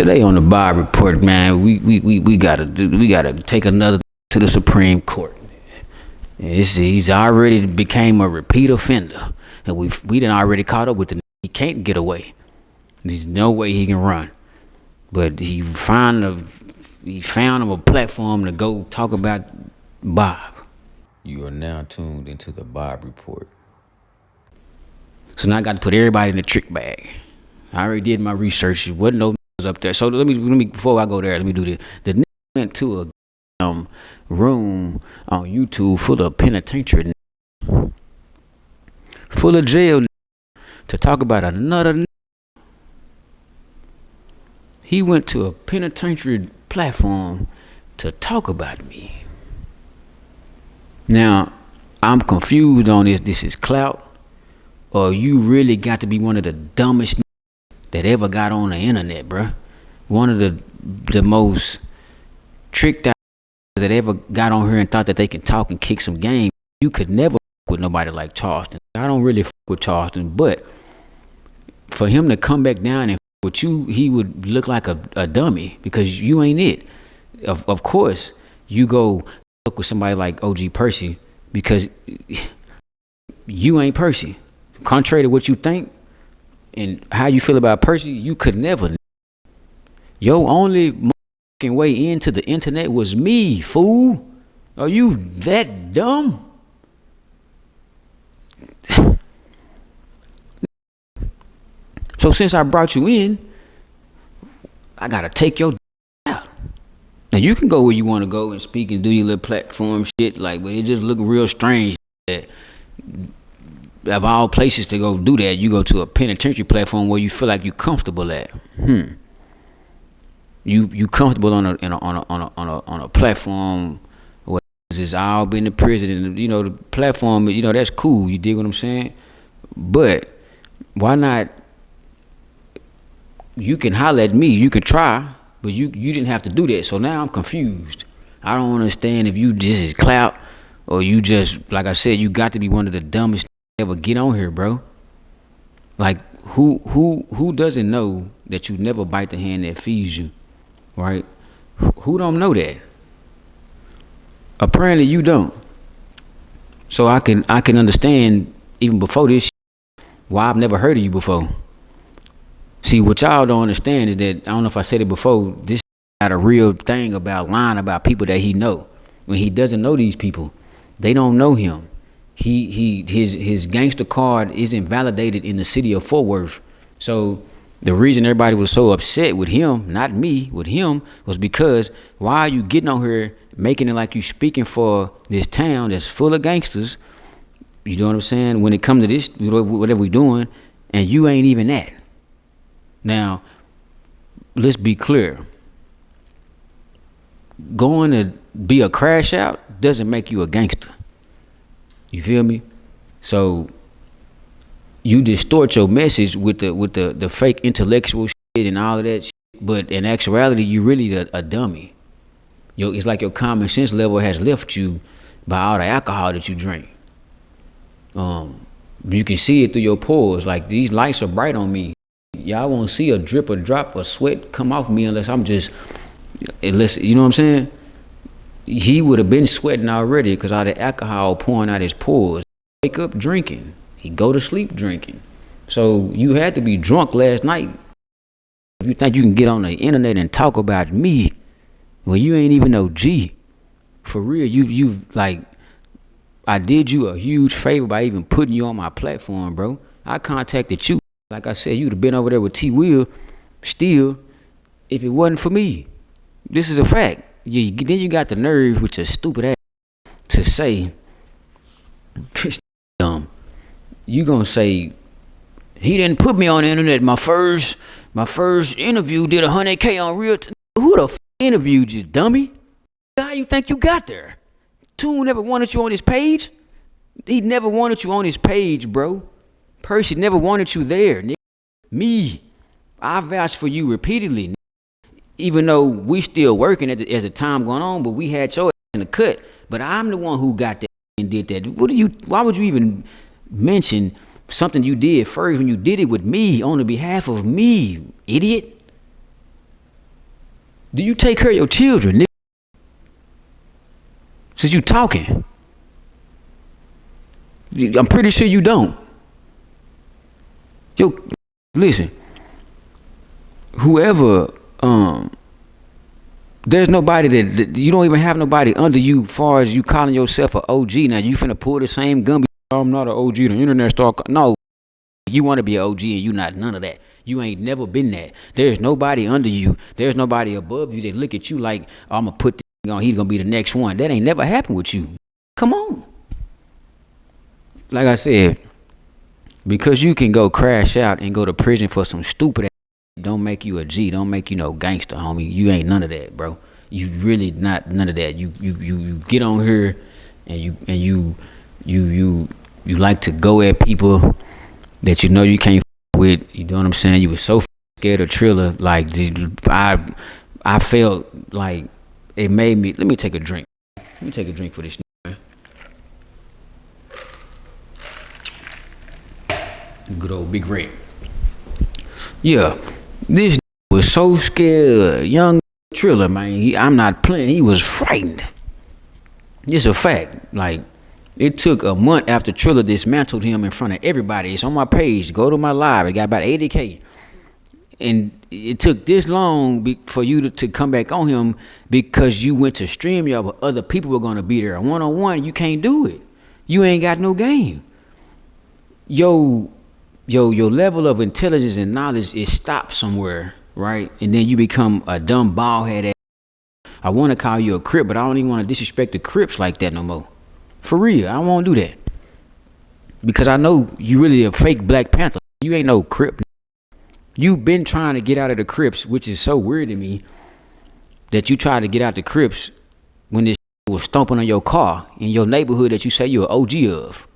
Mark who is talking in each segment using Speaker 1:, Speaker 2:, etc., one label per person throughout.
Speaker 1: Today on the Bob Report, man, we gotta take another to the Supreme Court. He's already became a repeat offender, and we done already caught up with the. He can't get away. There's no way he can run. But he found him a platform to go talk about Bob. You are now tuned into the Bob Report. So now I got to put everybody in the trick bag. I already did my research. There wasn't no up there. So let me before I go there, let me do this. The nigga went to a room on YouTube full of penitentiary, full of jail to talk about another. He went to a penitentiary platform to talk about me. Now, I'm confused on this. This is clout, or you really got to be one of the dumbest that ever got on the internet, bruh. One of the most tricked out that ever got on here and thought that they can talk and kick some game. You could never fuck with nobody like Charleston. I don't really fuck with Charleston, but for him to come back down and fuck with you, he would look like a dummy because you ain't it. Of course, you go fuck with somebody like OG Percy because you ain't Percy. Contrary to what you think and how you feel about Percy, you could never. Your only way into the internet was me, fool. Are you that dumb? So since I brought you in, I gotta take your out. Now you can go where you want to go and speak and do your little platform shit, like, but it just look real strange that of all places to go do that, you go to a penitentiary platform where you feel like you're comfortable at. You comfortable on a platform where it's all been the prison, you know, the platform, you know, that's cool. You dig what I'm saying? But why not? You can holler at me, you can try, but you didn't have to do that. So now I'm confused. I don't understand if you just is clout or you just, like I said, you got to be one of the dumbest ever get on here, bro. Like who doesn't know that you never bite the hand that feeds you, right? Who don't know that? Apparently you don't. So I can understand even before this why I've never heard of you before. See, what y'all don't understand is that, I don't know if I said it before, this got a real thing about lying about people that he know. When he doesn't know these people, they don't know him. His gangster card isn't validated in the city of Fort Worth. So the reason everybody was so upset with him, not me, with him, was because why are you getting on here making it like you speaking for this town that's full of gangsters? You know what I'm saying? When it comes to this, whatever we doing, and you ain't even that. Now, let's be clear. Going to be a crash out doesn't make you a gangster. You feel me? So you distort your message with the fake intellectual shit and all of that shit, but in actuality, you really a dummy. It's like your common sense level has left you by all the alcohol that you drink. You can see it through your pores. Like, these lights are bright on me. Y'all won't see a drip or drop of sweat come off me unless you know what I'm saying? He would have been sweating already because all the alcohol pouring out his pores. Wake up drinking. He go to sleep drinking. So you had to be drunk last night. If you think you can get on the internet and talk about me, well, you ain't even no G. For real, you like, I did you a huge favor by even putting you on my platform, bro. I contacted you. Like I said, you'd have been over there with T. Will still if it wasn't for me. This is a fact. Then you got the nerve with your stupid ass to say, you gonna say, he didn't put me on the internet. My first interview did 100K on real. Who the interviewed you, dummy? How you think you got there? Toon never wanted you on his page. He never wanted you on his page, bro. Percy never wanted you there, nigga. Me, I vouched for you repeatedly, nigga. Even though we still working as the time going on, but we had your in the cut. But I'm the one who got that and did that. Why would you even mention something you did first when you did it with me on the behalf of me, idiot? Do you take care of your children, nigga? Since you talking, I'm pretty sure you don't. Yo, listen. Whoever, there's nobody that you don't even have nobody under you. Far as you calling yourself an OG, now you finna pull the same Gumby. I'm not an OG. The internet star. No, you want to be an OG and you not none of that. You ain't never been that. There's nobody under you. There's nobody above you that look at you like, oh, I'm gonna put this on. He's gonna be the next one. That ain't never happened with you. Come on. Like I said, because you can go crash out and go to prison for some stupid ass, don't make you a G. Don't make you no gangster, homie. You ain't none of that, bro. You really not none of that. You get on here and you like to go at people that you know you can't with. You know what I'm saying? You was so scared of Triller. Like I felt like it made me. Let me take a drink. Let me take a drink for this, man. Good old Big Red. Yeah, this was so scared. Young Triller, man. I'm not playing. He was frightened. It's a fact. Like, it took a month after Triller dismantled him in front of everybody. It's on my page. Go to my live. It got about 80K. And it took this long for you to come back on him because you went to StreamYard, but other people were going to be there. One-on-one, you can't do it. You ain't got no game. Your level of intelligence and knowledge is stopped somewhere, right? And then you become a dumb bald-headed. I want to call you a Crip, but I don't even want to disrespect the Crips like that no more. For real, I won't do that. Because I know you really a fake Black Panther. You ain't no Crip. You've been trying to get out of the Crips, which is so weird to me that you tried to get out the Crips when this was stomping on your car in your neighborhood that you say you're an OG of.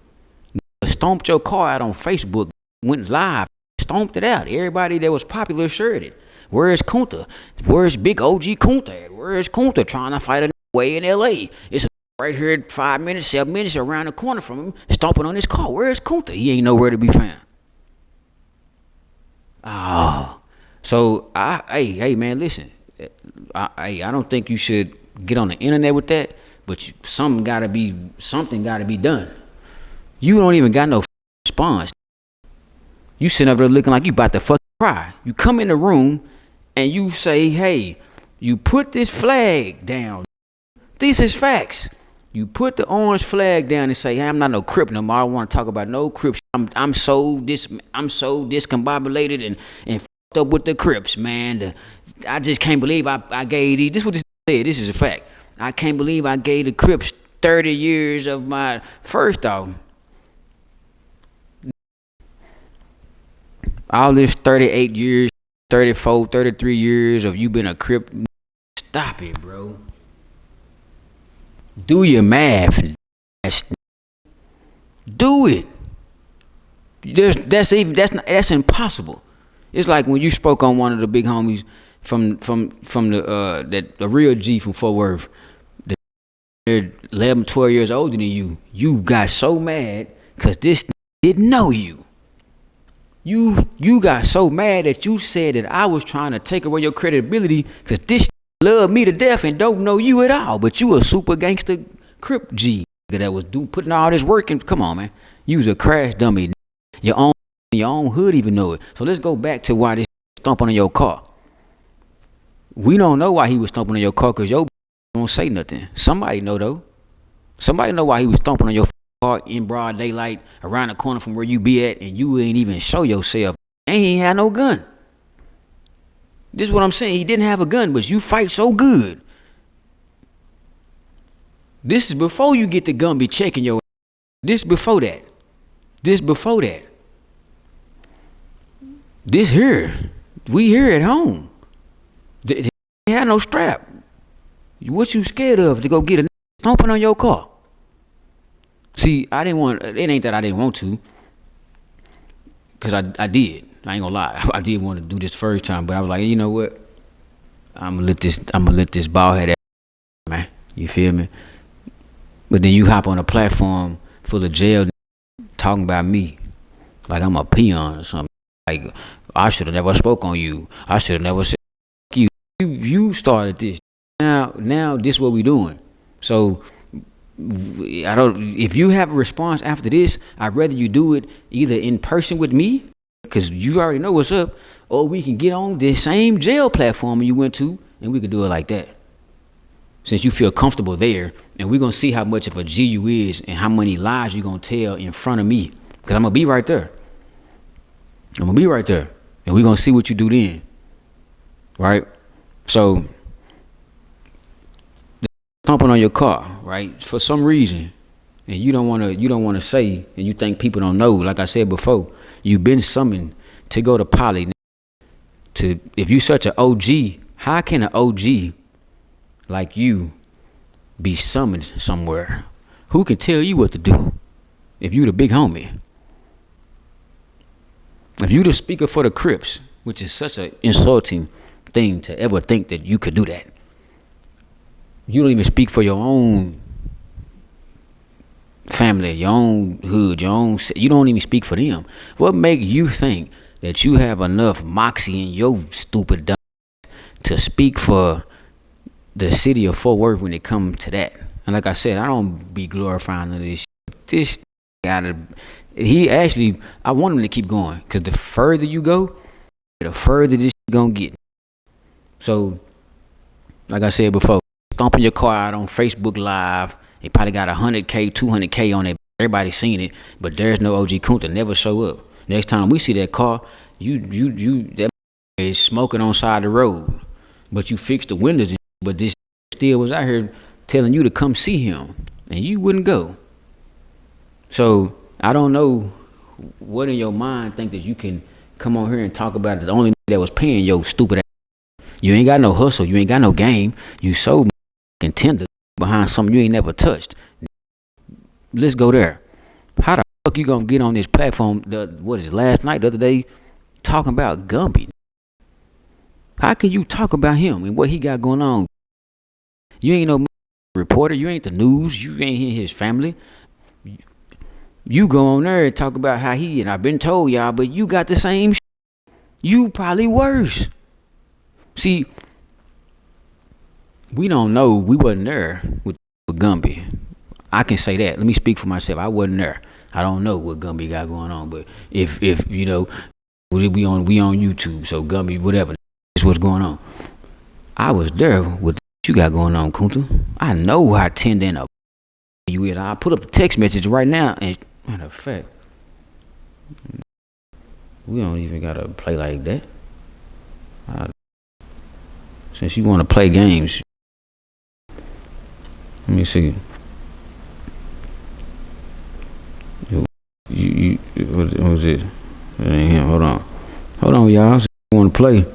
Speaker 1: Stomped your car out on Facebook, went live, stomped it out. Everybody that was popular shared it. Where's Kunta? Where's Big OG Kunta at? Where's Kunta trying to fight a way in LA? It's right here 5 minutes, 7 minutes around the corner from him, stomping on his car. Where's Kunta? He ain't nowhere to be found. Oh, so hey man, listen. I don't think you should get on the internet with that, but something gotta be done. You don't even got no response. You sitting up there looking like you about to fucking cry. You come in the room and you say, hey, you put this flag down. This is facts. You put the orange flag down and say, hey, I'm not no Crip no more. I don't want to talk about no Crips. I'm so discombobulated and fucked up with the Crips, man. I just can't believe I gave these. This is what this said. This is a fact. I can't believe I gave the Crips 30 years of my first off. All this 38 years, 34, 33 years of you been a Crip. Stop it, bro. Do your math. Do it. That's impossible. It's like when you spoke on one of the big homies from the real G from Fort Worth. They're 11, 12 years older than you. You got so mad because this didn't know you. You got so mad that you said that I was trying to take away your credibility because this love me to death and don't know you at all. But you a super gangster Crip G that was putting all this work in. Come on, man. You was a crash dummy. Your own hood even know it. So let's go back to why this stomping on your car. We don't know why he was stomping on your car because your don't say nothing. Somebody know though. Somebody know why he was stomping on your car in broad daylight around the corner from where you be at and you ain't even show yourself. And he ain't had no gun. This is what I'm saying. He didn't have a gun, but you fight so good. This is before you get the Gumby checking your ass. This before that. This before that. This here. We here at home. They had no strap. What you scared of to go get a stomping on your car? See, I didn't want, it ain't that I didn't want to. Because I did. I ain't gonna lie. I did want to do this first time, but I was like, you know what? I'm gonna let this bald head man. You feel me? But then you hop on a platform full of jail talking about me like I'm a peon or something. Like I should have never spoke on you. I should have never said you. You started this. Now this what we doing. So I don't. If you have a response after this, I'd rather you do it either in person with me, because you already know what's up, or we can get on this same jail platform you went to, and we could do it like that. Since you feel comfortable there, and we're gonna see how much of a G you is and how many lies you're gonna tell in front of me, because I'm gonna be right there. I'm gonna be right there, and we're gonna see what you do then, right? So, thumping on your car, right? For some reason, and you don't wanna say, and you think people don't know. Like I said before, you've been summoned to go to poly. If you such an OG, how can an OG like you be summoned somewhere? Who can tell you what to do if you the big homie? If you the speaker for the Crips, which is such an insulting thing to ever think that you could do that. You don't even speak for your own family, your own hood, you don't even speak for them. What make you think that you have enough moxie in your stupid dumb to speak for the city of Fort Worth when it comes to that? And like I said, I don't be glorifying this shit. This gotta, I want him to keep going, because the further you go, the further this shit gonna get. So, like I said before, stomping your car out on Facebook Live, it probably got 100K, 200K on it. Everybody seen it, but there's no OG Kunta. Never show up. Next time we see that car, that is smoking on side of the road, but you fixed the windows, but this still was out here telling you to come see him, and you wouldn't go. So I don't know what in your mind think that you can come on here and talk about it. The only that was paying your stupid ass. You ain't got no hustle. You ain't got no game. You so tender behind something you ain't never touched. Let's go there. How the fuck you gonna get on this platform? Last night, the other day, talking about Gumby? How can you talk about him and what he got going on? You ain't no reporter. You ain't the news. You ain't in his family. You go on there and talk about how and I've been told y'all, but you got the same shit. You probably worse. See, we don't know. We wasn't there with Gumby. I can say that. Let me speak for myself. I wasn't there. I don't know what Gumby got going on, but if you know, we on YouTube, so Gumby, whatever, this is what's going on. I was there with what you got going on, Kunta. I know how tender and you is. I'll put up the text message right now, and matter of fact, we don't even gotta play like that. Since you want to play games, let me see. What was it? That ain't him. Hold on, y'all. So you want to play?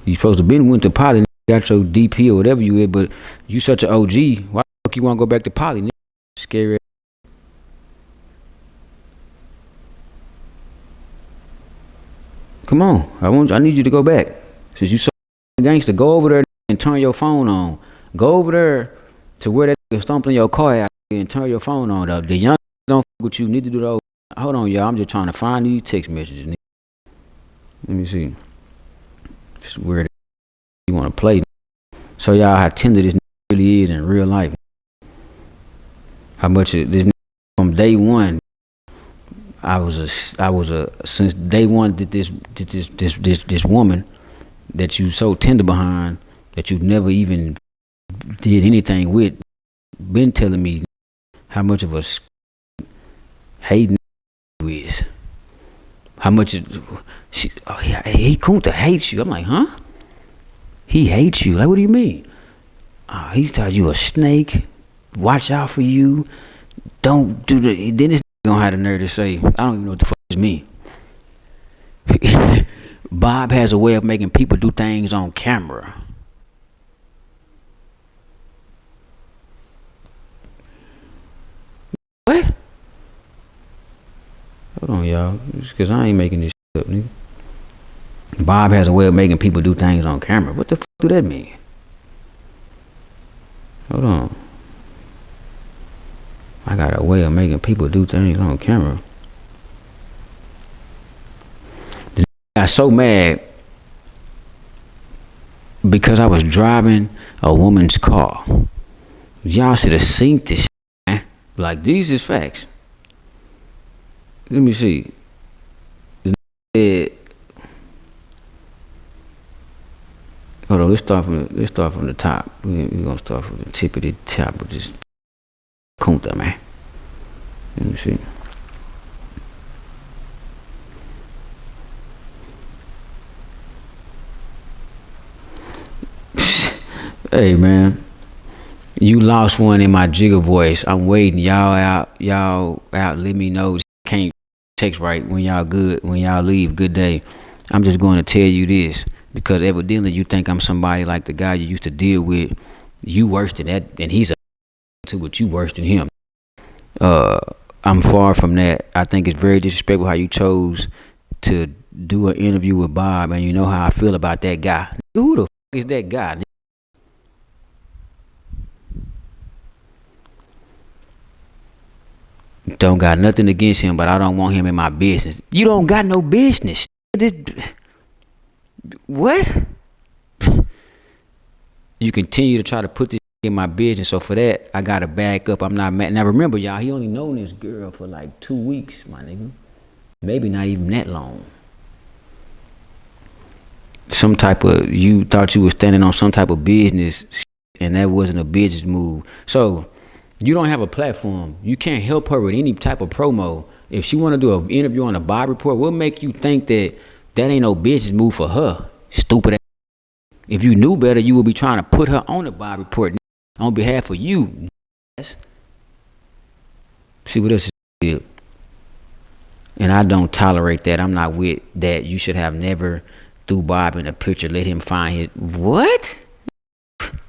Speaker 1: You supposed to went to poly, got your DP or whatever you is, but you such an OG. Why the fuck you want to go back to poly? Scary. Come on, I need you to go back. Since you so gangster, go over there and turn your phone on. Go over there to where that nigga stomping your car out and turn your phone on. The young don't fuck with you. Need to do those. Hold on, y'all. I'm just trying to find these text messages. Let me see. Just where you want to play. So y'all how tender this really is in real life. How much this from day one. I was a since day one that this woman that you so tender behind that you never even did anything with, been telling me how much of a hating you is. How much he Kunta hates you. I'm like, huh? He hates you. Like, what do you mean? He's told you a snake. Watch out for you. Don't do the. Then this gonna have the nerve to say, I don't even know what the fuck this mean. Bob has a way of making people do things on camera. What? Hold on, y'all. Just cause I ain't making this shit up, nigga. Bob has a way of making people do things on camera. What the fuck do that mean? Hold on. I got a way of making people do things on camera. I got so mad because I was driving a woman's car. Y'all should have seen this, man. Like, these is facts. Let me see. Hold on, let's start from the top. We're gonna start from the tip of the top of this Kunta, man. Let me see. Hey, man, you lost one in my jigger voice. I'm waiting. Y'all out. Let me know. Can't text right when y'all good. When y'all leave, good day. I'm just going to tell you this because evidently you think I'm somebody like the guy you used to deal with. You worse than that, and he's a to what you worse than him. I'm far from that. I think it's very disrespectful how you chose to do an interview with Bob, and you know how I feel about that guy. Who the fuck is that guy? Don't got nothing against him, but I don't want him in my business. You don't got no business. What? You continue to try to put this in my business, so for that, I gotta back up. I'm not mad. Now remember, y'all, he only known this girl for like 2 weeks, my nigga. Maybe not even that long. Some type of, you thought you were standing on some type of business, and that wasn't a business move. So, you don't have a platform. You can't help her with any type of promo. If she want to do an interview on a Bob Report, what make you think that ain't no business move for her? Stupid ass. If you knew better, you would be trying to put her on the Bob Report on behalf of you. See what else is. And I don't tolerate that. I'm not with that. You should have never threw Bob in a picture. Let him find his. What?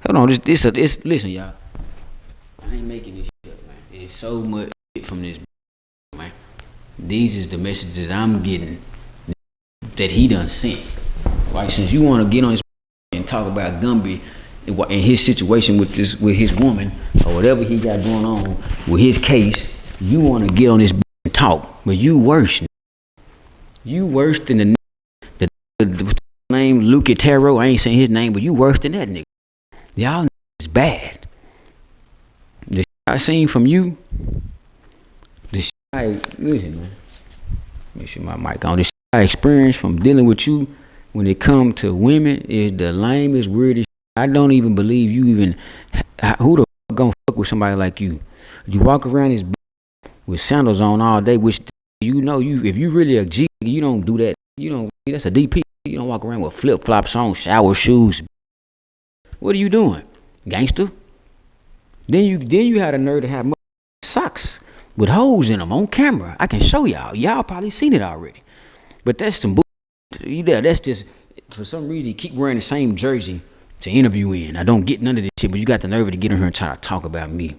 Speaker 1: Hold on. Listen, y'all. I ain't making this shit up, man. There's so much shit from this, man. These is the messages that I'm getting that he done sent. Like, since you want to get on his and talk about Gumby and his situation with his woman or whatever he got going on with his case, you want to get on this and talk, but you worse. You worse than the name Luke Taro. I ain't saying his name, but you worse than that nigga. Y'all is bad. The shit I seen from you, the shit listen, man. Make sure my mic on. The shit I experienced from dealing with you when it come to women is the lamest, weirdest. I don't even believe you even. Who the fuck gonna fuck with somebody like you? You walk around this with sandals on all day, which you know if you really a G, you don't do that. You don't. That's a DP. You don't walk around with flip flops on, shower shoes. What are you doing, gangster? Then you had a nerve to have socks with holes in them on camera. I can show y'all. Y'all probably seen it already. But that's some bullshit. That's just, for some reason, you keep wearing the same jersey to interview in. I don't get none of this shit, but you got the nerve to get in here and try to talk about me.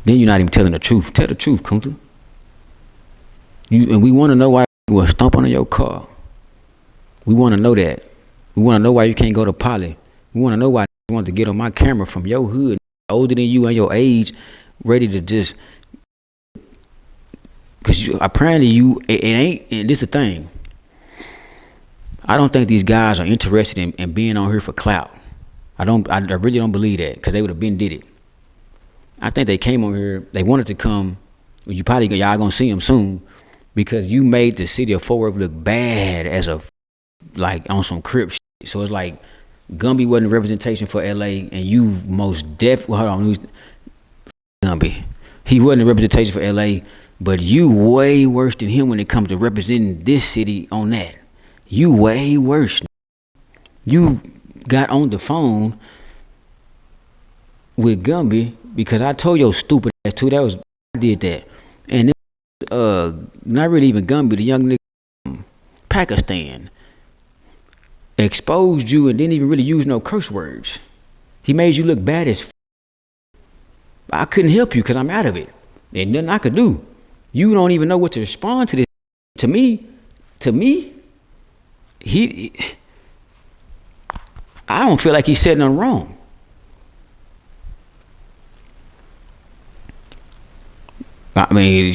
Speaker 1: Then you're not even telling the truth. Tell the truth, Kunta. And we want to know why you were stomping on your car. We want to know that. We want to know why you can't go to Poly. We want to know why you want to get on my camera from your hood, older than you and your age, ready to just. Because apparently it ain't, and this the thing. I don't think these guys are interested in being on here for clout. I really don't believe that, because they would have been did it. I think they came on here, they wanted to come, y'all gonna see them soon, because you made the city of Fort Worth look bad as like on some Crip shit. So it's like Gumby wasn't representation for LA, and you most definitely, Gumby. He wasn't a representation for LA, but you way worse than him when it comes to representing this city on that. You way worse. You got on the phone with Gumby because I told your stupid ass too. I did that. And not really even Gumby, the young nigga from Pakistan exposed you and didn't even really use no curse words. He made you look bad as I couldn't help you because I'm out of it. There's nothing I could do. You don't even know what to respond to this. To me, I don't feel like he said nothing wrong. I mean,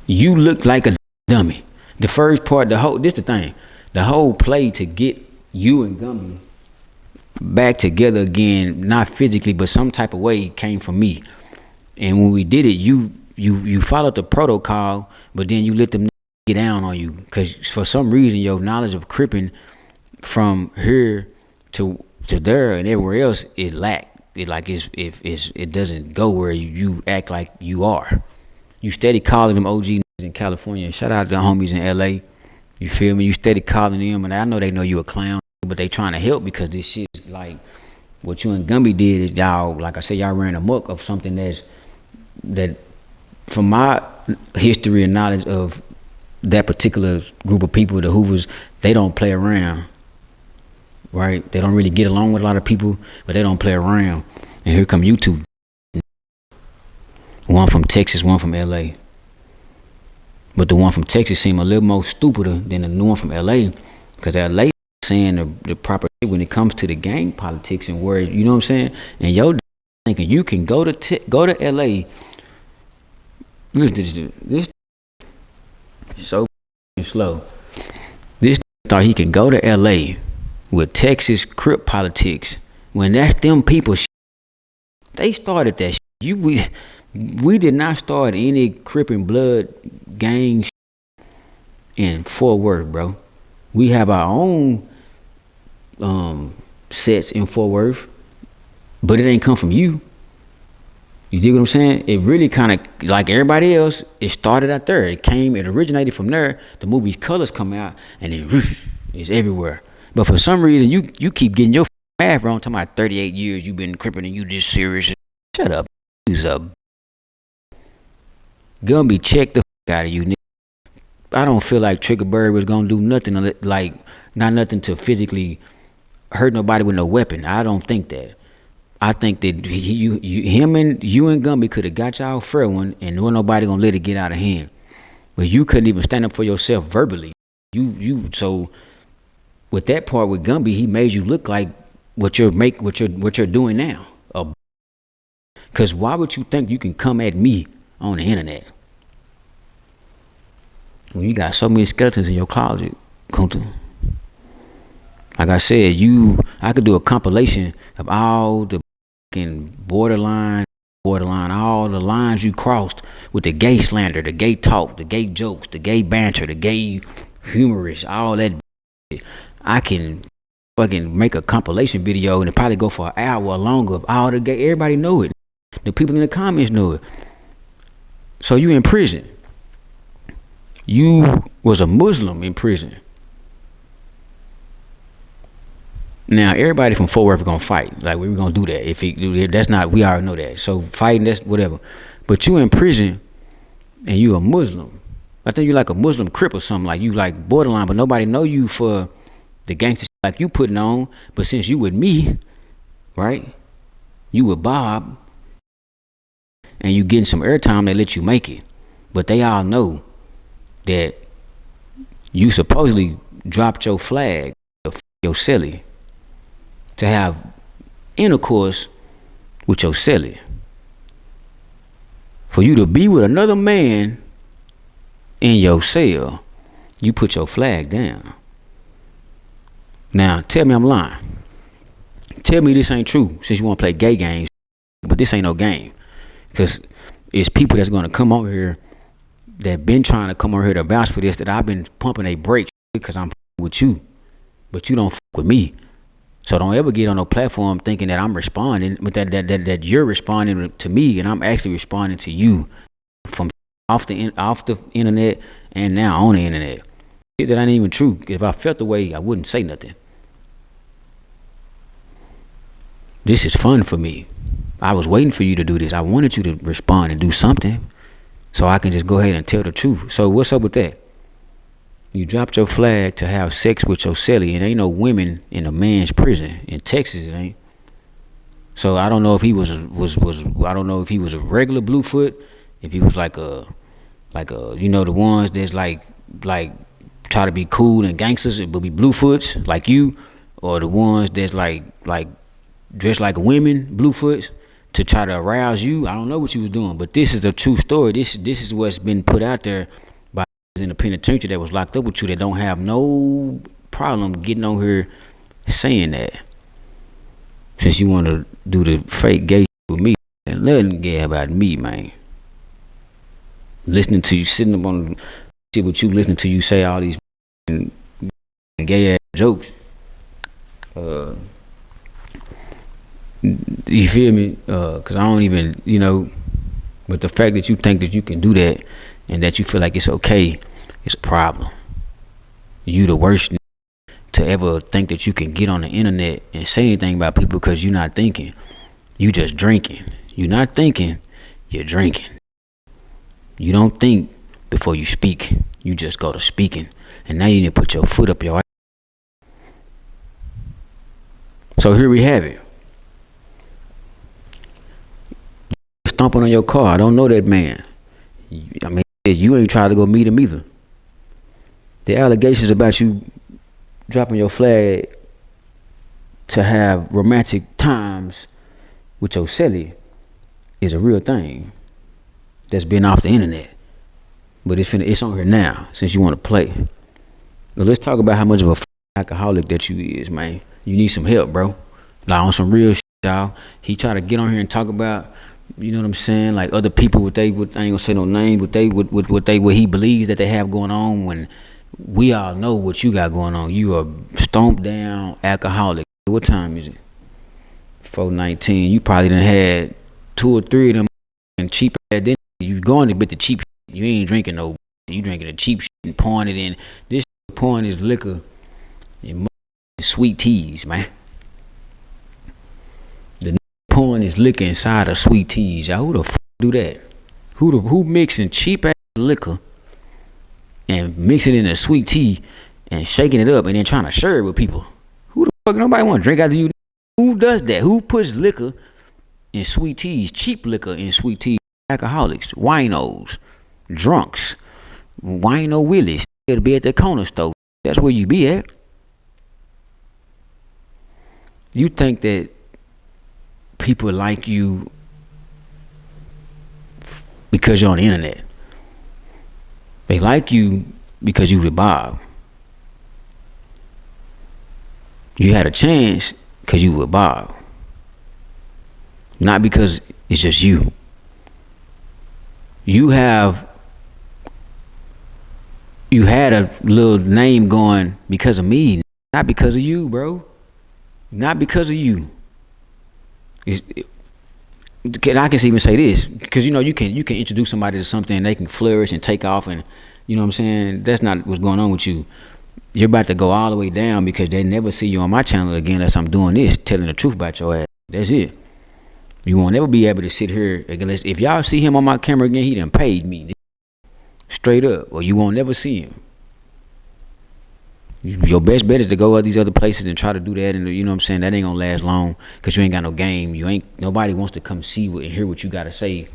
Speaker 1: you look like a dummy. The first part, this the thing. the whole play to get you and Gumby back together again, not physically, but some type of way, came from me. And when we did it, you followed the protocol, but then you let them get down on you, because for some reason your knowledge of cripping from here to there and everywhere else, it lacked. It doesn't go where you act like you are. You steady calling them OG in California. Shout out to the homies in LA. You feel me? You steady calling them, and I know they know you a clown, but they trying to help, because this shit is like what you and Gumby did. Is y'all, like I said, y'all ran amok of something that from my history and knowledge of that particular group of people, the Hoovers, they don't play around, right? They don't really get along with a lot of people, but they don't play around. And here come you two, one from Texas, one from LA. But the one from Texas seemed a little more stupider than the one from LA, because LA saying the proper shit when it comes to the gang politics and where, you know what I'm saying? And yo thinking you can go to LA. This so slow. This thought he can go to LA with Texas Crip politics when that's them people. They started that shit. We did not start any Crip and Blood gang in Fort Worth, bro. We have our own sets in Fort Worth, but it ain't come from you. You dig what I'm saying? It really kind of, like everybody else, it started out there. It originated from there. The movie's colors come out, and it's everywhere. But for some reason, you keep getting your math wrong. Talking about 38 years you've been cripping and you this serious. Shut up. Who's up? Gumby, check the out of you, nigga. I don't feel like Trigger Bird was gonna do nothing, like not nothing to physically hurt nobody with no weapon. I don't think that. I think that him and Gumby could have got y'all fair one, and wasn't nobody gonna let it get out of hand. But you couldn't even stand up for yourself verbally. So with that part with Gumby, he made you look like what you're doing now. Cause why would you think you can come at me on the internet when you got so many skeletons in your closet, Kunta? Like I said, I could do a compilation of all the borderline, all the lines you crossed with the gay slander, the gay talk, the gay jokes, the gay banter, the gay humorous, all that. I can fucking make a compilation video and it probably go for an hour or longer of all the gay. Everybody know it. The people in the comments know it. So you in prison. You was a Muslim in prison. Now everybody from Fort Worth gonna fight. Like we were gonna do that. That's not, we already know that. So fighting, that's whatever. But you in prison and you a Muslim. I think you like a Muslim Crip or something. Like you like borderline, but nobody know you for the gangster shit like you putting on. But since you with me, right? You with Bob, and you getting some airtime, they let you make it. But they all know that you supposedly dropped your flag, your celly, to have intercourse with your celly. For you to be with another man in your cell, you put your flag down. Now, tell me I'm lying. Tell me this ain't true, since you want to play gay games, but this ain't no game. Because it's people that's going to come over here that been trying to come over here to vouch for this, that I've been pumping a brakes because I'm with you, but you don't with me. So don't ever get on no platform thinking that I'm responding, but that you're responding to me and I'm actually responding to you from off the internet and now on the internet. That ain't even true. If I felt the way, I wouldn't say nothing. This is fun for me. I was waiting for you to do this. I wanted you to respond and do something so I can just go ahead and tell the truth. So what's up with that? You dropped your flag to have sex with your celly, and ain't no women in a man's prison. In Texas, it ain't. So I don't know if he was I don't know if he was a regular Bluefoot, if he was like a you know, the ones that's like try to be cool and gangsters but be Bluefoots like you, or the ones that's like dressed like women, Bluefoots, to try to arouse you. I don't know what you was doing, but this is a true story. This is what's been put out there by in the penitentiary that was locked up with you, that don't have no problem getting on here saying that. Since you want to do the fake gay shit with me, and nothing gay about me, man. Listening to you, sitting up on the shit with you, listening to you say all these gay ass jokes. You feel me? Cause I don't even, but the fact that you think that you can do that and that you feel like it's okay, it's a problem. You the worst to ever think that you can get on the internet and say anything about people because you're not thinking. You just drinking. You're not thinking, you're drinking. You don't think before you speak. You just go to speaking. And now you need to put your foot up your ass. So here we have it. Stomping on your car. I don't know that man. I mean, you ain't tried to go meet him either. The allegations about you dropping your flag to have romantic times with your celly is a real thing that's been off the internet. But it's on here now since you want to play. But let's talk about how much of a alcoholic that you is, man. You need some help, bro. Like on some real shit, y'all. He tried to get on here and talk about, you know what I'm saying, like other people I ain't gonna say no name, but what he believes that they have going on, when we all know what you got going on. You are stomped down alcoholic. What time is it? 4:19. You probably done had 2 or 3 of them and cheap ass dinner. You going to get the cheap shit. You ain't drinking no. You drinking the cheap shit and pouring it in. This pouring is liquor and sweet teas, man. The pouring is liquor inside of sweet teas. Y'all, who the fuck do that? Who mixing cheap ass liquor and mixing it in a sweet tea and shaking it up and then trying to share it with people? Who the fuck, nobody want to drink after you? Who does that? Who puts liquor in sweet teas, cheap liquor in sweet teas? Alcoholics, winos, drunks, wino willies. It'll be at the corner store. That's where you be at. You think that people like you because you're on the internet. They like you because you with Bob. You had a chance because you with Bob. Not because it's just you. You had a little name going because of me, not because of you, bro. Not because of you. I can even say this, because you can introduce somebody to something and they can flourish and take off, and you know what I'm saying. That's not what's going on with you. You're about to go all the way down because they never see you on my channel again unless I'm doing this, telling the truth about your ass. That's it. You won't ever be able to sit here unless if y'all see him on my camera again, he done paid me straight up, or you won't never see him. Your best bet is to go to these other places and try to do that, and you know what I'm saying, that ain't gonna last long because you ain't got no game. Nobody wants to come see and hear what you gotta say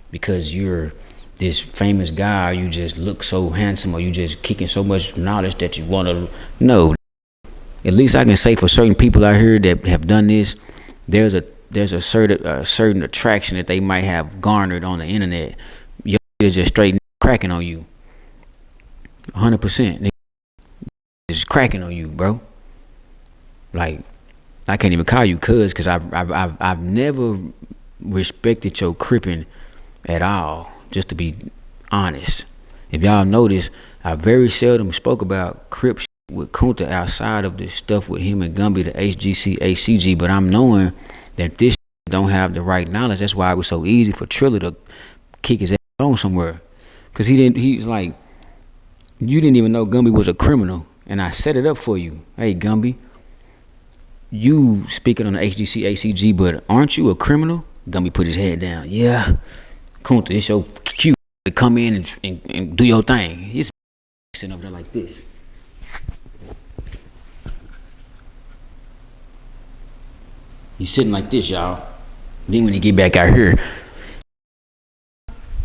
Speaker 1: because you're this famous guy, or you just look so handsome, or you just kicking so much knowledge that you wanna know. At least I can say for certain people out here that have done this, there's a certain attraction that they might have garnered on the internet. Your is just straight cracking on you. 100%. It's cracking on you, bro. Like, I can't even call you cuz, because I've never respected your cripping at all, just to be honest. If y'all notice, I very seldom spoke about crip with Kunta outside of this stuff with him and Gumby, the HGC, ACG, but I'm knowing that this don't have the right knowledge. That's why it was so easy for Triller to kick his ass on somewhere. Because he's like, you didn't even know Gumby was a criminal. And I set it up for you. Hey, Gumby, you speaking on the HGC, ACG, but aren't you a criminal? Gumby put his head down. Yeah. Kunta, it's your cue to come in and do your thing. He's sitting over there like this. He's sitting like this, y'all. Then when he get back out here,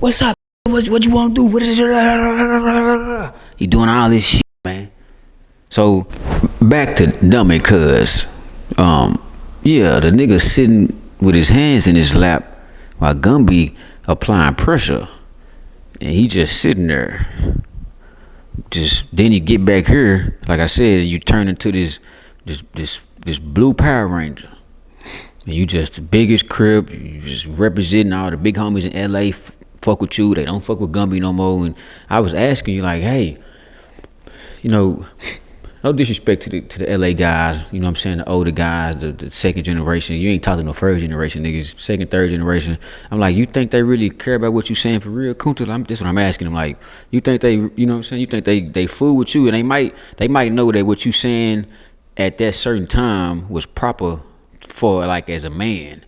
Speaker 1: what's up? What you want to do? What is it? He doing all this shit, man. So back to dummy, cuz yeah, the nigga sitting with his hands in his lap while Gumby applying pressure, and he just sitting there just then you get back here, like I said, you turn into this blue Power Ranger. And you just the biggest crib, you just representing all the big homies in LA fuck with you. They don't fuck with Gumby no more. And I was asking you like, hey, you know, no disrespect to the LA guys, you know what I'm saying, the older guys, the second generation. You ain't talking no first generation niggas, second, third generation. I'm like, you think they really care about what you saying for real, Kunta? That's what I'm asking them. Like, you think they, you know what I'm saying, you think they fool with you, and they might know that what you saying at that certain time was proper for like as a man,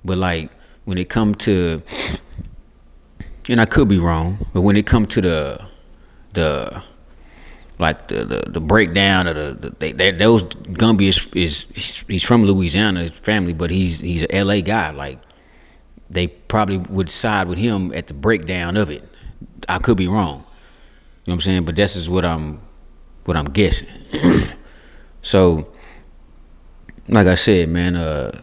Speaker 1: but like when it come to, and I could be wrong, but when it come to the breakdown of those Gumby he's from Louisiana, his family, but he's a LA guy. Like they probably would side with him at the breakdown of it. I could be wrong. You know what I'm saying? But this is what I'm guessing. So like I said, man, I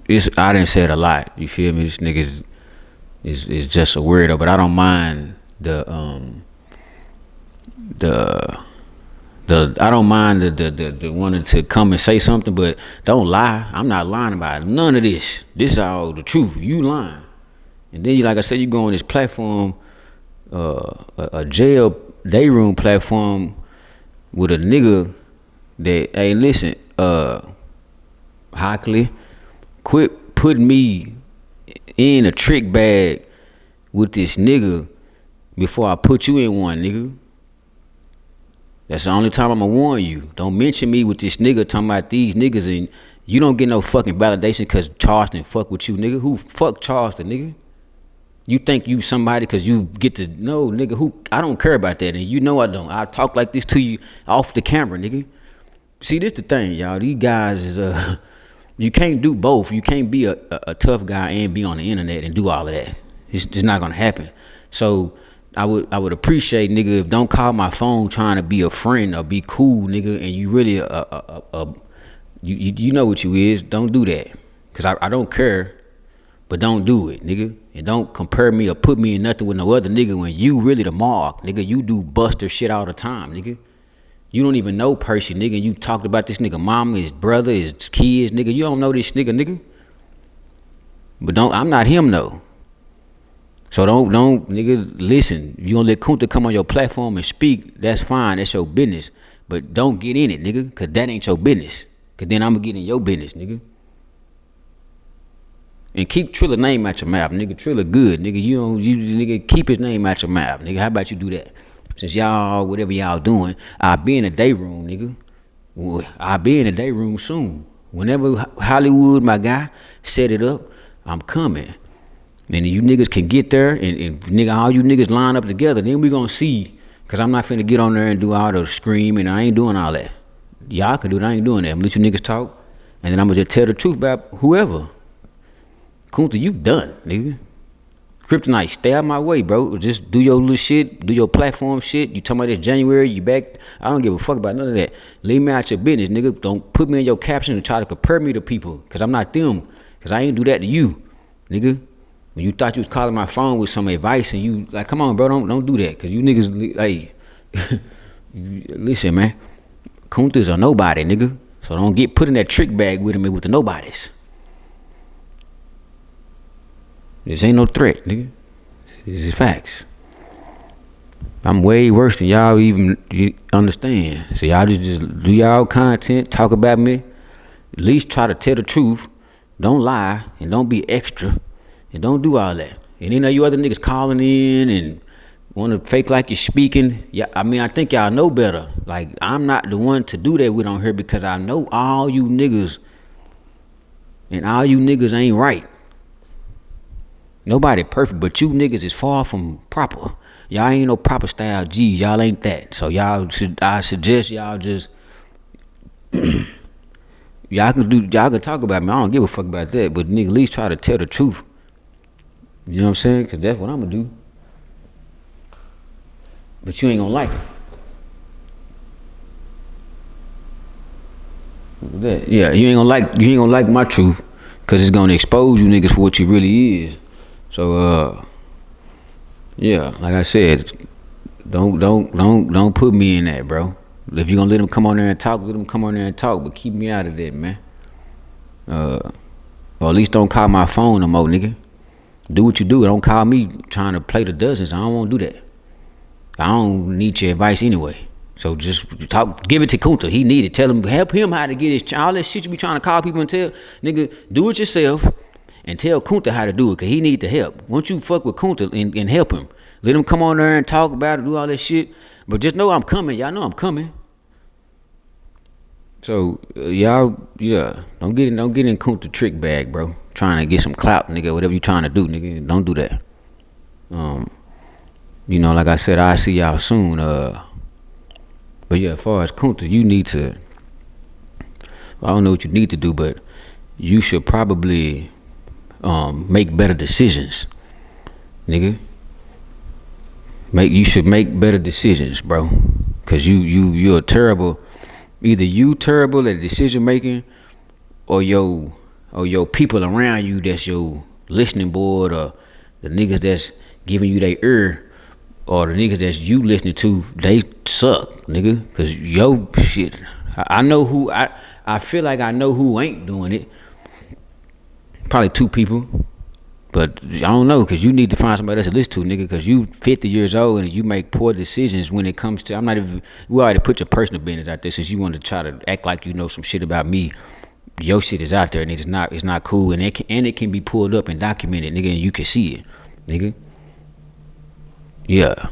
Speaker 1: didn't say it a lot. You feel me? This nigga is just a weirdo, but I don't mind the I don't mind the wanting to come and say something, but don't lie. I'm not lying about none of this. This is all the truth. You lying, and then like I said, you go on this platform, a jail day room platform with a nigga that, hey, listen, Hockley, quit putting me in a trick bag with this nigga before I put you in one, nigga. That's the only time I'ma warn you. Don't mention me with this nigga talking about these niggas, and you don't get no fucking validation cause Charleston fuck with you, nigga. Who fuck Charleston, nigga? You think you somebody cause you get to know, nigga, who? I don't care about that, and you know I don't. I talk like this to you off the camera, nigga. See, this the thing, y'all. These guys is you can't do both. You can't be a tough guy and be on the internet and do all of that. It's just not gonna happen. So I would appreciate, nigga, if don't call my phone trying to be a friend or be cool, nigga, and you really you know what you is. Don't do that, cause I don't care, but don't do it, nigga, and don't compare me or put me in nothing with no other nigga when you really the mark, nigga. You do buster shit all the time, nigga. You don't even know Percy, nigga. You talked about this nigga mama, his brother, his kids, nigga. You don't know this nigga. But I'm not him though. So don't, nigga, listen. If you gonna let Kunta come on your platform and speak, that's fine. That's your business. But don't get in it, nigga, cause that ain't your business. Cause then I'ma get in your business, nigga. And keep Triller name out your mouth, nigga. Triller good, nigga. You nigga, keep his name out your mouth, nigga. How about you do that? Since y'all, whatever y'all doing, I'll be in the day room, nigga. I'll be in the day room soon. Whenever Hollywood, my guy, set it up, I'm coming. And you niggas can get there, and nigga, all you niggas line up together, then we gonna see. Cause I'm not finna get on there and do all the screaming. I ain't doing all that. Y'all can do it, I ain't doing that. I'm gonna let you niggas talk, and then I'm gonna just tell the truth about whoever. Kunta, you done, nigga. Kryptonite, stay out my way, bro. Just do your little shit, do your platform shit. You talking about this January, you back. I don't give a fuck about none of that. Leave me out your business, nigga. Don't put me in your caption and try to compare me to people, cause I'm not them. Cause I ain't do that to you, nigga. When you thought you was calling my phone with some advice and you like, come on, bro, don't do that. Cause you niggas, like, listen, man. Kunta's a nobody, nigga. So don't get put in that trick bag with him and with the nobodies. This ain't no threat, nigga. This is facts. I'm way worse than y'all even understand. So y'all just do y'all content, talk about me. At least try to tell the truth. Don't lie and don't be extra. And don't do all that. And then you other niggas calling in and want to fake like you're speaking. Yeah, I mean, I think y'all know better. Like, I'm not the one to do that with on here because I know all you niggas and all you niggas ain't right. Nobody perfect, but you niggas is far from proper. Y'all ain't no proper style G's. Y'all ain't that. So I suggest y'all just y'all can talk about me. I don't give a fuck about that. But nigga, at least try to tell the truth. You know what I'm saying? Cause that's what I'm gonna do. But you ain't gonna like it. Yeah, you ain't gonna like my truth, cause it's gonna expose you niggas for what you really is. So yeah, like I said, Don't put me in that, bro. If you gonna let them come on there and talk, let them come on there and talk, but keep me out of that, man. Or at least don't call my phone no more, nigga. Do what you do. Don't call me trying to play the dozens. I don't want to do that. I don't need your advice anyway. So just talk, give it to Kunta. He need it. Tell him, help him how to get his, all that shit you be trying to call people and tell, nigga, do it yourself and tell Kunta how to do it, cause he need the help. Once you fuck with Kunta and help him, let him come on there and talk about it, do all that shit. But just know I'm coming. Y'all know I'm coming. So y'all, yeah, don't get in Kunta trick bag, bro. Trying to get some clout, nigga. Whatever you trying to do, nigga, don't do that. You know, like I said, I'll see y'all soon. But yeah, as far as Kunta, you need to, I don't know what you need to do, but you should probably make better decisions, nigga. You should make better decisions, bro. Cause you're terrible. Either you terrible at decision making, or your people around you that's your listening board, or the niggas that's giving you their ear, or the niggas that you listening to, they suck, nigga. Cause yo shit, I know who, I feel like I know who ain't doing it. Probably 2 people, but I don't know, cause you need to find somebody else to listen to, nigga. Cause you 50 years old and you make poor decisions when it comes to, I'm not even, we already put your personal business out there since you want to try to act like you know some shit about me. Your shit is out there and it's not cool, and it can be pulled up and documented, nigga, and you can see it, nigga. Yeah.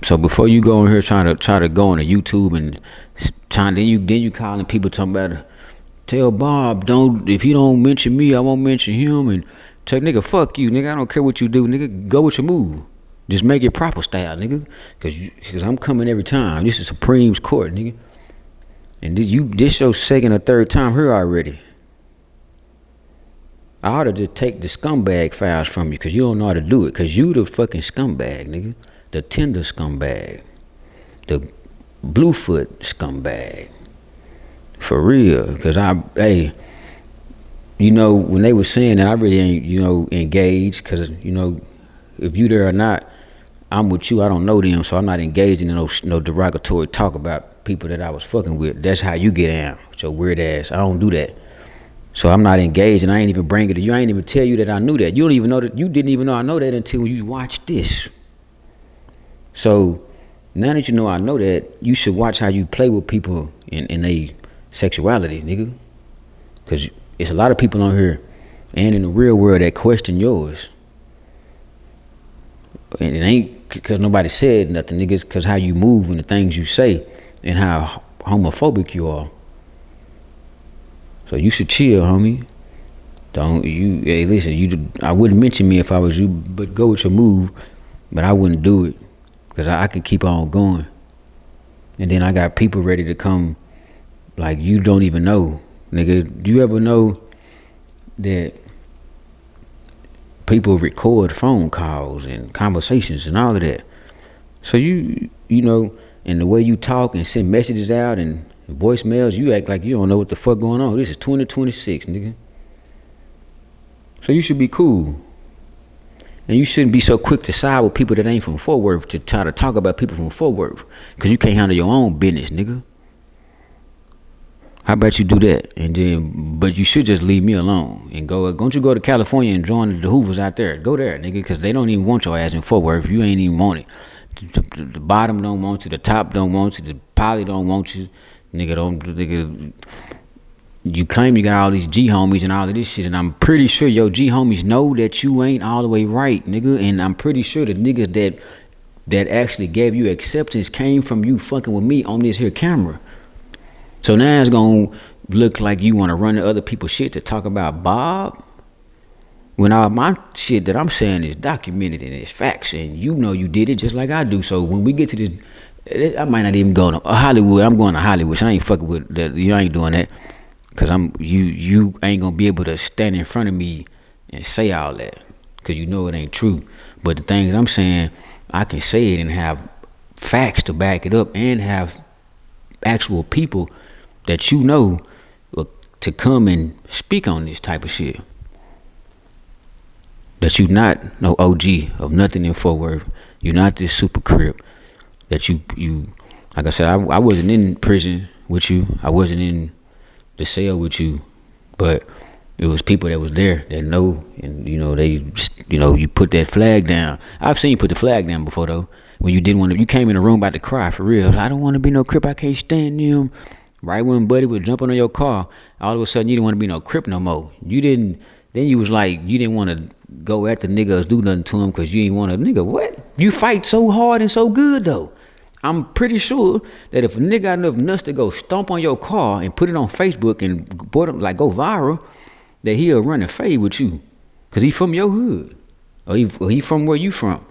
Speaker 1: So before you go in here try to go on to YouTube and then you calling people talking about, tell Bob, if you don't mention me, I won't mention him, and tell nigga, fuck you, nigga. I don't care what you do, nigga. Go with your move. Just make it proper style, nigga. Cause I'm coming every time. This is Supreme's court, nigga. And this your second or third time here already. I ought to just take the scumbag files from you, cause you don't know how to do it. Cause you the fucking scumbag, nigga. The Tinder scumbag. The Bluefoot scumbag. For real. Cause hey, you know, when they were saying that, I really ain't, you know, engaged. Cause, you know, if you there or not, I'm with you. I don't know them, so I'm not engaging in no derogatory talk about people that I was fucking with. That's how you get down with your weird ass. I don't do that. So I'm not engaged, and I ain't even bring it. You ain't even tell you that I knew that. You don't even know that. You didn't even know I know that until you watch this. So now that you know I know that, you should watch how you play with people in their sexuality, nigga. Cause it's a lot of people on here and in the real world that question yours. And it ain't because nobody said nothing, niggas, because how you move and the things you say and how homophobic you are. So you should chill, homie. Hey, listen, I wouldn't mention me if I was you, but go with your move. But I wouldn't do it because I could keep on going. And then I got people ready to come like you don't even know. Nigga, do you ever know that people record phone calls and conversations and all of that? So you know, and the way you talk and send messages out and voicemails, you act like you don't know what the fuck going on. This is 2026, nigga. So you should be cool. And you shouldn't be so quick to side with people that ain't from Fort Worth to try to talk about people from Fort Worth. Cause you can't handle your own business, nigga. How about you do that? And then, but you should just leave me alone and go. Don't you go to California and join the Hoovers out there? Go there, nigga, cause they don't even want your ass in Fort Worth. You ain't even want it. The bottom don't want you. The top don't want you. The poly don't want you. Nigga, you claim you got all these G homies and all of this shit, and I'm pretty sure your G homies know that you ain't all the way right, nigga. And I'm pretty sure the niggas that actually gave you acceptance came from you fucking with me on this here camera. So now it's gonna look like you wanna run to other people's shit to talk about Bob, when all my shit that I'm saying is documented and it's facts, and you know you did it just like I do. So when we get to this, I might not even go to Hollywood. I'm going to Hollywood. So I ain't fucking with that. You ain't doing that. Cause you ain't gonna be able to stand in front of me and say all that, cause you know it ain't true. But the things I'm saying, I can say it and have facts to back it up, and have actual people that you know to come and speak on this type of shit. that you not no OG of nothing in Fort Worth. You're not this super crip. That you like I said, I wasn't in prison with you. I wasn't in the cell with you, but it was people that was there that know, and you put that flag down. I've seen you put the flag down before though. When you didn't want to, you came in the room about to cry for real. I don't want to be no crip. I can't stand them. Right when Buddy was jumping on your car, all of a sudden you didn't want to be no crip no more. You didn't. Then you was like, you didn't want to go at the niggas, do nothing to him because you didn't want to. Nigga, what? You fight so hard and so good though. I'm pretty sure that if a nigga got enough nuts to go stomp on your car and put it on Facebook and go viral, that he'll run and fade with you, cause he from your hood, or he from where you from.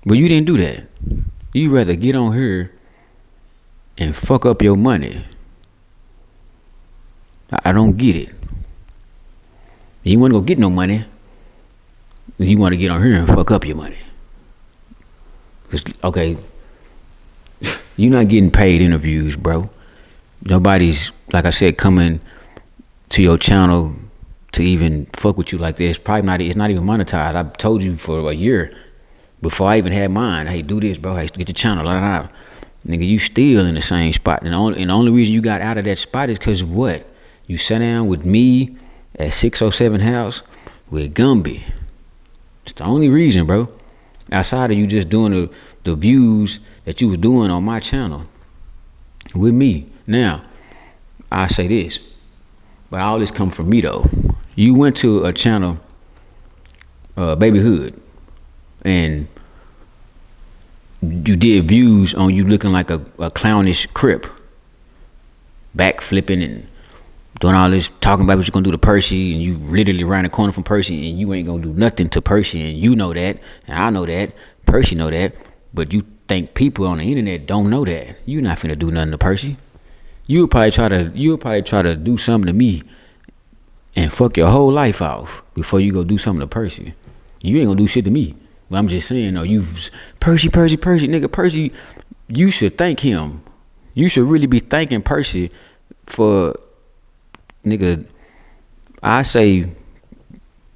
Speaker 1: But you didn't do that. You rather get on here and fuck up your money. I don't get it. You want to go get no money. You want to get on here and fuck up your money. Okay, you're not getting paid interviews, bro. Nobody's, like I said, coming to your channel to even fuck with you like this. It's not even monetized. I told you for a year before I even had mine, hey, do this, bro. Hey, get your channel. Nigga, you still in the same spot. And the only reason you got out of that spot is because of what? You sat down with me at 607 House with Gumby. It's the only reason, bro. Outside of you just doing the views that you was doing on my channel with me. Now, I say this, but all this come from me though. You went to a channel, Baby Hood, and you did views on you looking like a clownish crip, back flipping and doing all this, talking about what you're gonna do to Percy, and you literally around the corner from Percy, and you ain't gonna do nothing to Percy, and you know that, and I know that, Percy know that, but you think people on the internet don't know that. You not finna do nothing to Percy. You'll probably try to do something to me and fuck your whole life off before you go do something to Percy. You ain't gonna do shit to me. But I'm just saying, no, Percy, nigga, Percy, you should thank him. You should really be thanking Percy for, nigga, I say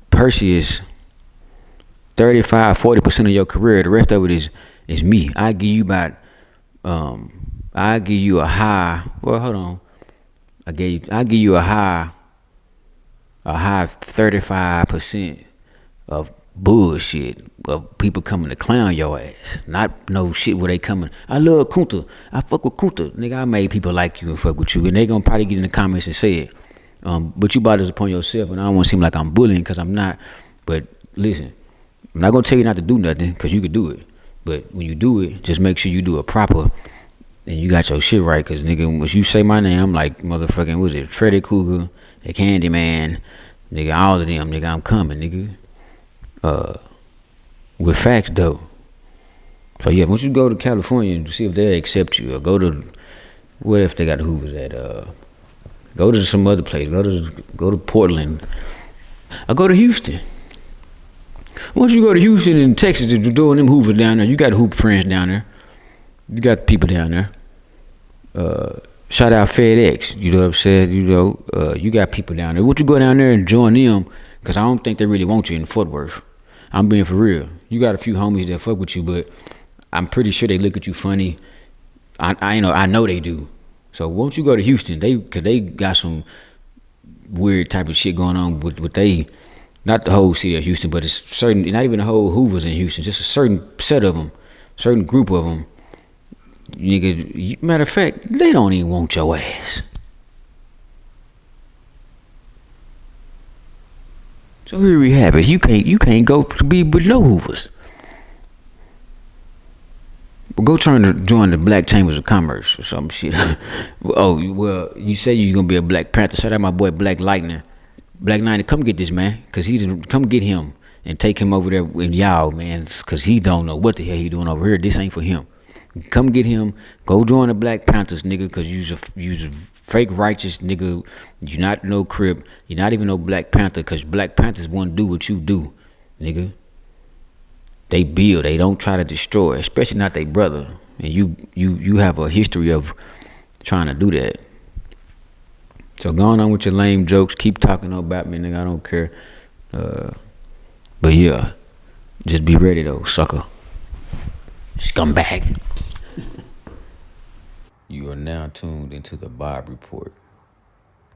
Speaker 1: Percy is 35-40% of your career. The rest of it is me. I give you about I give you a high, well, hold on. I give you a high 35% of bullshit, of people coming to clown your ass. Not no shit where they coming, I love Kunta, I fuck with Kunta. Nigga, I made people like you and fuck with you, and they gonna probably get in the comments and say it. But you brought this upon yourself, and I don't want to seem like I'm bullying, because I'm not. But listen, I'm not gonna tell you not to do nothing, because you could do it. But when you do it, just make sure you do it proper, and you got your shit right. Because nigga, when you say my name, I'm like motherfucking, was it Freddy Cougar, the Candyman, nigga, all of them, nigga, I'm coming, nigga. With facts though. So yeah, once you go to California to see if they accept you, or go to, what if they got Hoovers at, go to some other place, go to Portland, or go to Houston. Once you go to Houston and Texas, you're doing them Hoovers down there, you got Hoop friends down there, you got people down there. Shout out FedEx, you know what I'm saying? You got people down there. Won't you go down there and join them? Because I don't think they really want you in Fort Worth. I'm being for real. You got a few homies that fuck with you, but I'm pretty sure they look at you funny. I know they do. So won't you go to Houston? Cause they got some weird type of shit going on with they, not the whole city of Houston, but it's certain, not even the whole Hoovers in Houston, just a certain set of them, certain group of them. Nigga, matter of fact, they don't even want your ass. So here we have it. You can't go to be with no Hoovers. Well, go join the Black Chambers of Commerce or some shit. Oh, well, you say you're gonna be a Black Panther. Shout out my boy Black Lightning. Black Lightning, come get this man, cause come get him and take him over there with y'all, man, cause he don't know what the hell he doing over here. This ain't for him. Come get him. Go join the Black Panthers, nigga, cause you's a fake righteous nigga. You're not no Crip. You're not even no Black Panther, cause Black Panthers won't do what you do, nigga. They build. They don't try to destroy, especially not their brother. And you have a history of trying to do that. So going on with your lame jokes. Keep talking about me, nigga. I don't care. But yeah, just be ready though, sucker. Scumbag. You are now tuned into the Bob Report.